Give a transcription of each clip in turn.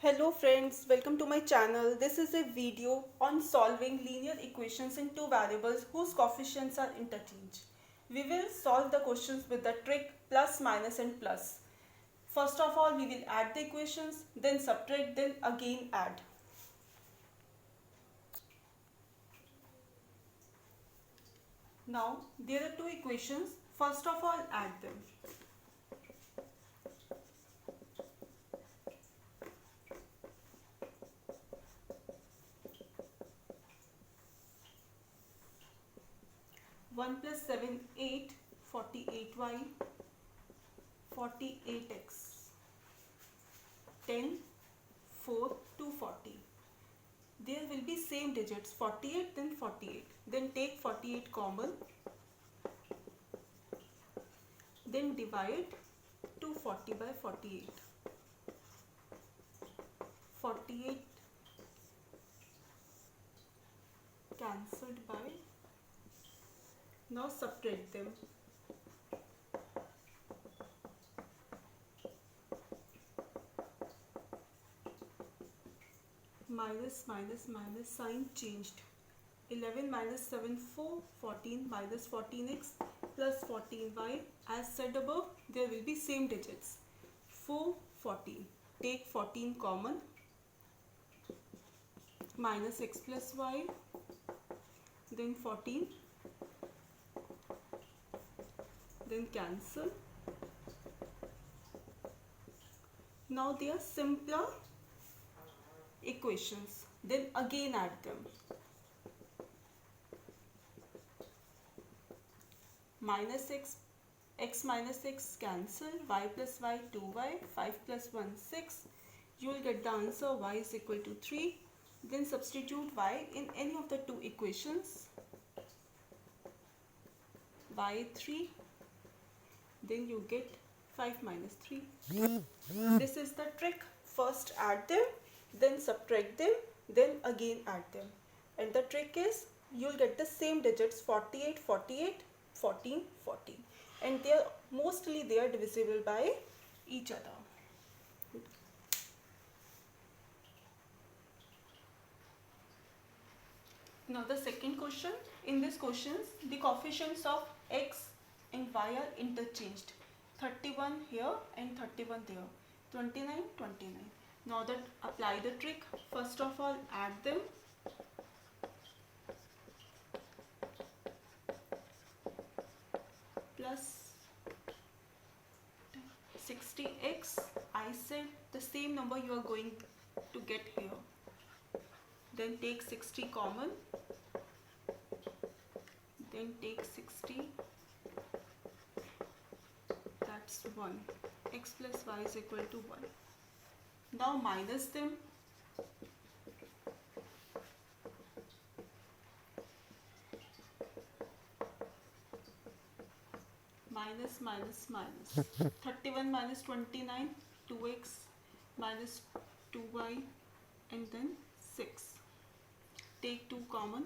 Hello friends, welcome to my channel. This is a video on solving linear equations in two variables whose coefficients are interchanged. We will solve the questions with the trick plus, minus and plus. First of all, we will add the equations, then subtract, then again add. Now, there are two equations. First of all, add them. 1 plus 7, 8, 48y, 48x, 10, 4, 240. There will be same digits, 48 then 48. Then take 48 common. Then divide 240 by 48. 48 cancelled by. Now subtract them. Minus, minus, minus, sign changed. 11 minus 7, 4, 14 minus 14x plus 14y. As said above, there will be same digits. 4, 14. Take 14 common. Minus x plus y. Then 14. Then cancel. Now they are simpler equations. Then again add them. Minus x minus x cancel, y plus y 2y, 5 plus 1 6. You will get the answer y is equal to 3. Then substitute y in any of the two equations. Y 3. Then you get 5 minus 3. This is the trick. First add them, then subtract them, then again add them. And the trick is you'll get the same digits 48, 48, 14, 14. And they are divisible by each other. Now the second question. In this question, the coefficients of x and y are interchanged. 31 here and 31 there. 29, 29. Now that apply the trick. First of all, add them. Plus 60x. I said the same number you are going to get here. Then take 60 common. Then take 60. That's 1. X plus y is equal to 1. Now minus them. Minus, minus, minus. 31 minus 29, 2x minus 2y and then 6. Take 2 common.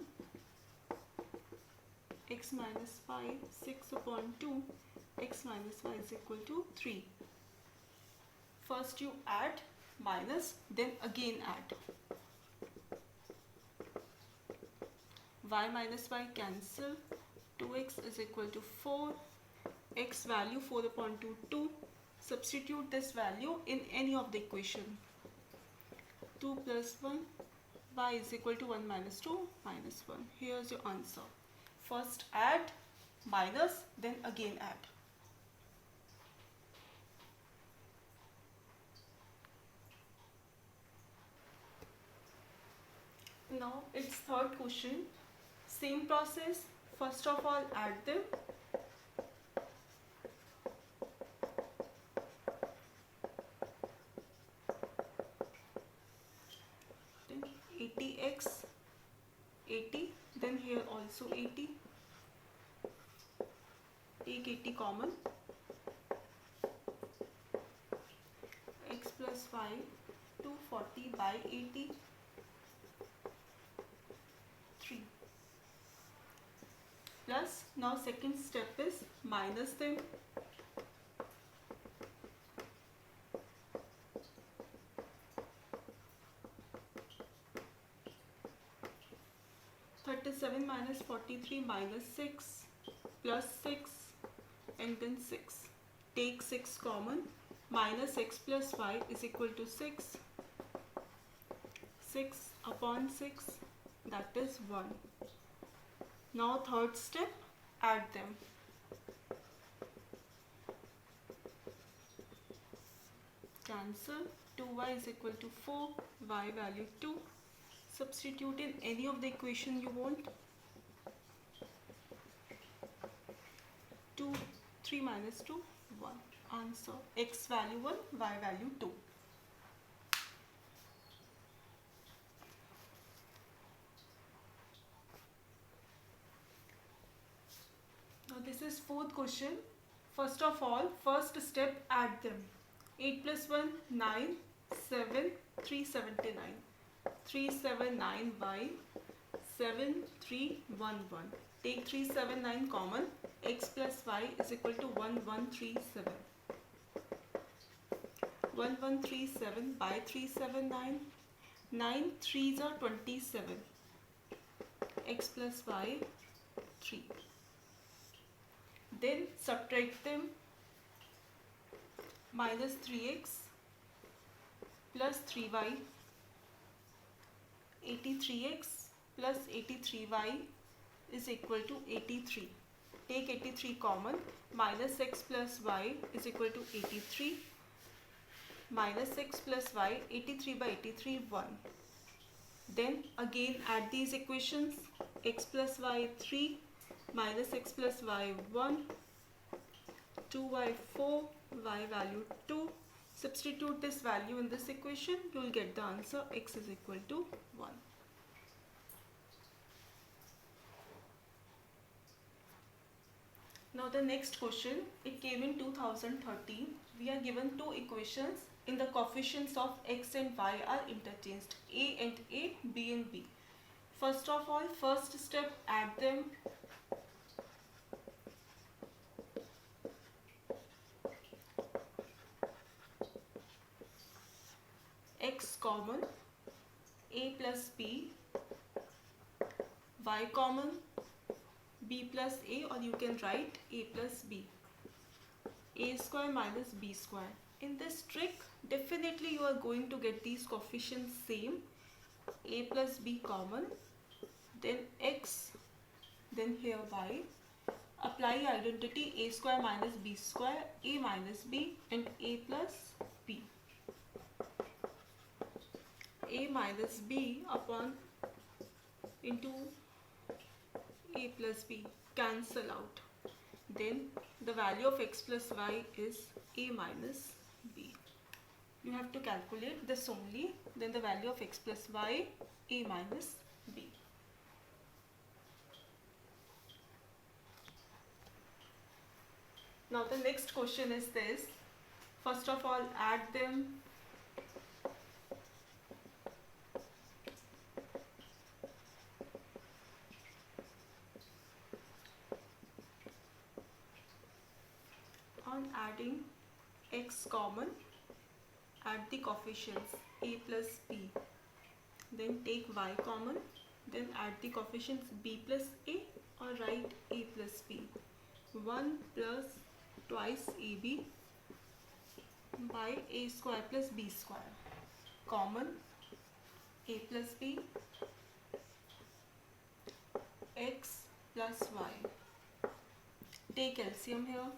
X minus 5, 6 upon 2, x minus y is equal to 3. First you add, minus, then again add. Y minus y cancel. 2x is equal to 4. X value 4 upon 2, 2. Substitute this value in any of the equation. 2 plus 1, y is equal to 1 minus 2, minus 1. Here's your answer. First add, minus, then again add. Now it's third question. Same process. First of all, add them. Then 80x, 80. Then here also 80. Take 80 common. X plus y, 240 by 80. 3. Plus, now second step is minus them. that is 7 minus 43 minus 6 plus 6 and then 6. Take 6 common. Minus x plus y is equal to 6. 6 upon 6, that is 1. Now third step, add them. Cancel. 2y is equal to 4, y value 2. Substitute in any of the equation you want. 2, 3 minus 2, 1. Answer, x value 1, y value 2. Now this is fourth question. First of all, first step, add them. 8 plus 1, 9, 7, 379. 379y, 7, 3, 1, 1. Take 379 common. X plus y is equal to 1137. 1137 by 379. 9 3s are 27. X plus y 3. Then subtract them. Minus 3x plus 3y. 83x plus 83y is equal to 83. Take 83 common. Minus x plus y is equal to 83. Minus x plus y, 83 by 83, 1. Then again add these equations. X plus y 3, minus x plus y 1, 2y 4, y value 2. Substitute this value in this equation, you will get the answer x is equal to 1. Now the next question, it came in 2013. We are given two equations in the coefficients of x and y are interchanged, a and a, b and b. First of all, first step, add them. X common, a plus b, y common, b plus a, or you can write a plus b. A square minus b square. In this trick, definitely you are going to get these coefficients same. A plus b common, then x, then here y. Apply identity a square minus b square, a minus b and a plus b. A minus b upon into a plus b, cancel out. Then the value of x plus y is a minus b. You have to calculate this only. Then the value of x plus y, a minus b. Now the next question is this. First of all, add them. On adding x common, add the coefficients a plus b. Then take y common, then add the coefficients b plus a, or write a plus b. 1 plus twice ab by a square plus b square. Common, a plus b, x plus y. Take LCM here.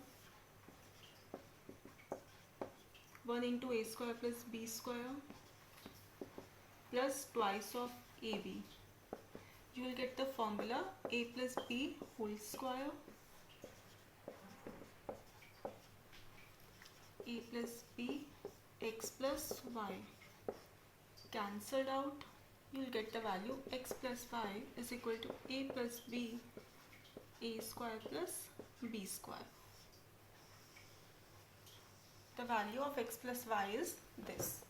1 into a square plus b square plus twice of ab. You will get the formula a plus b whole square, a plus b, x plus y. Cancelled out, you will get the value x plus y is equal to a plus b, a square plus b square. The value of x plus y is this.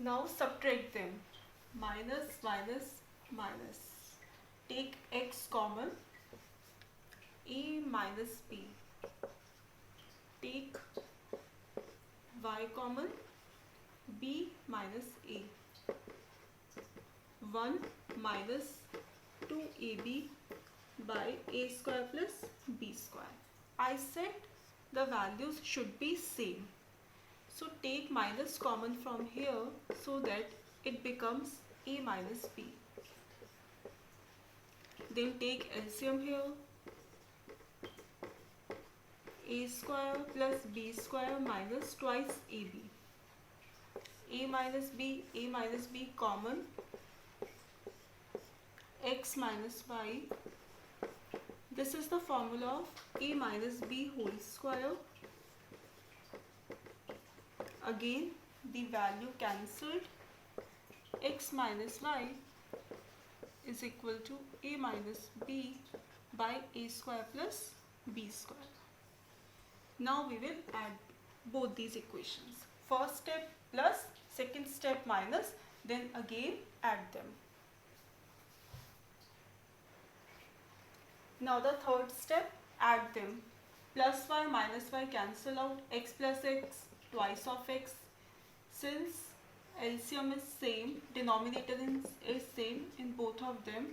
Now subtract them. Minus, minus, minus. Take x common. A minus b. Take y common. b minus a. 1 minus 2ab by a square plus b square. I said the values should be same. So take minus common from here so that it becomes a minus b. Then take LCM here. A square plus b square minus twice ab. A minus b common. X minus y. This is the formula of a minus b whole square. Again the value cancelled. X minus y is equal to a minus b by a square plus b square. Now we will add both these equations. First step plus, second step minus, then again add them. Now the third step, add them. Plus y minus y cancel out, x plus x, twice of x. Since LCM is same, denominator is same in both of them,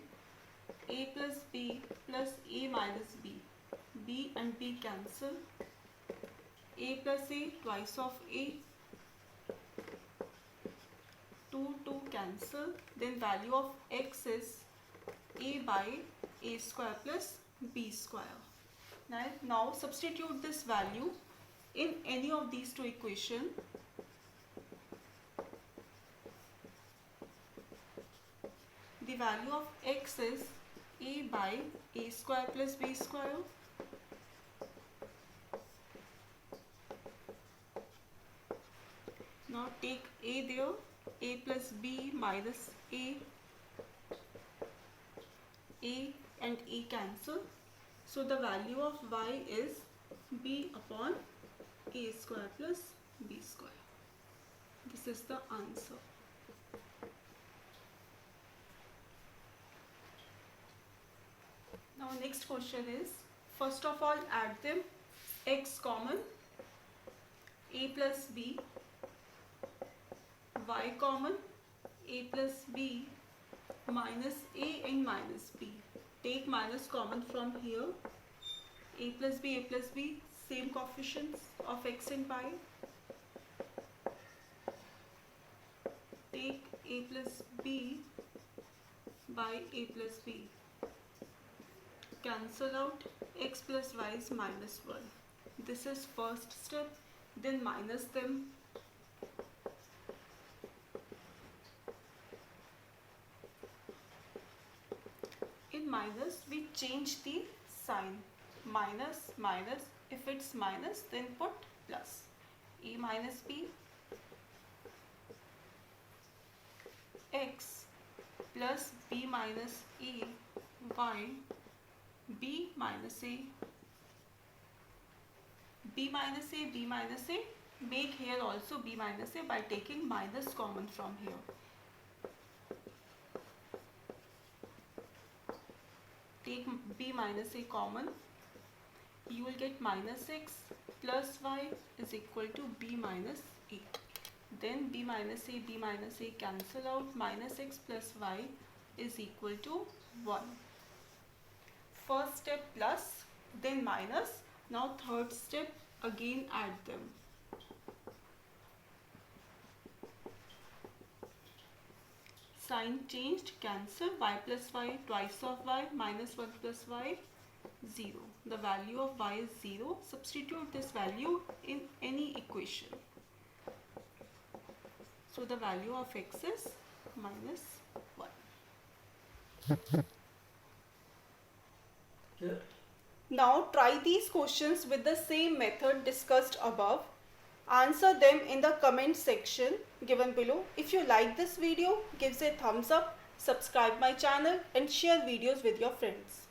a plus b plus a minus b. B and b cancel. A plus a, twice of a. 2 cancel. Then value of x is a by a square plus b square. Now substitute this value in any of these two equations. The value of x is a by a square plus b square. Now take a there, a plus b minus a and a cancel. So the value of y is b upon a square plus b square. This is the answer. Now next question is, first of all add them. X common, a plus b, y common, a plus b minus a and minus b. Take minus common from here. A plus b, same coefficients of x and y. Take a plus b by a plus b. Cancel out, x plus y is minus 1. This is first step, then minus them. In minus, we change the sign. Minus, minus. If it's minus, then put plus. A minus b, x plus b minus a, y, b minus a, b minus a, b minus a. Make here also b minus a by taking minus common from here. Take b minus a common, you will get minus x plus y is equal to b minus a. Then b minus a cancel out, minus x plus y is equal to 1. First step plus, then minus. Now third step, again add them. Sign changed, cancel, y plus y, twice of y, minus 1 plus y, 0. The value of y is 0. Substitute this value in any equation. So the value of x is minus 1. Now try these questions with the same method discussed above. Answer them in the comment section given below. If you like this video, give a thumbs up, subscribe my channel and share videos with your friends.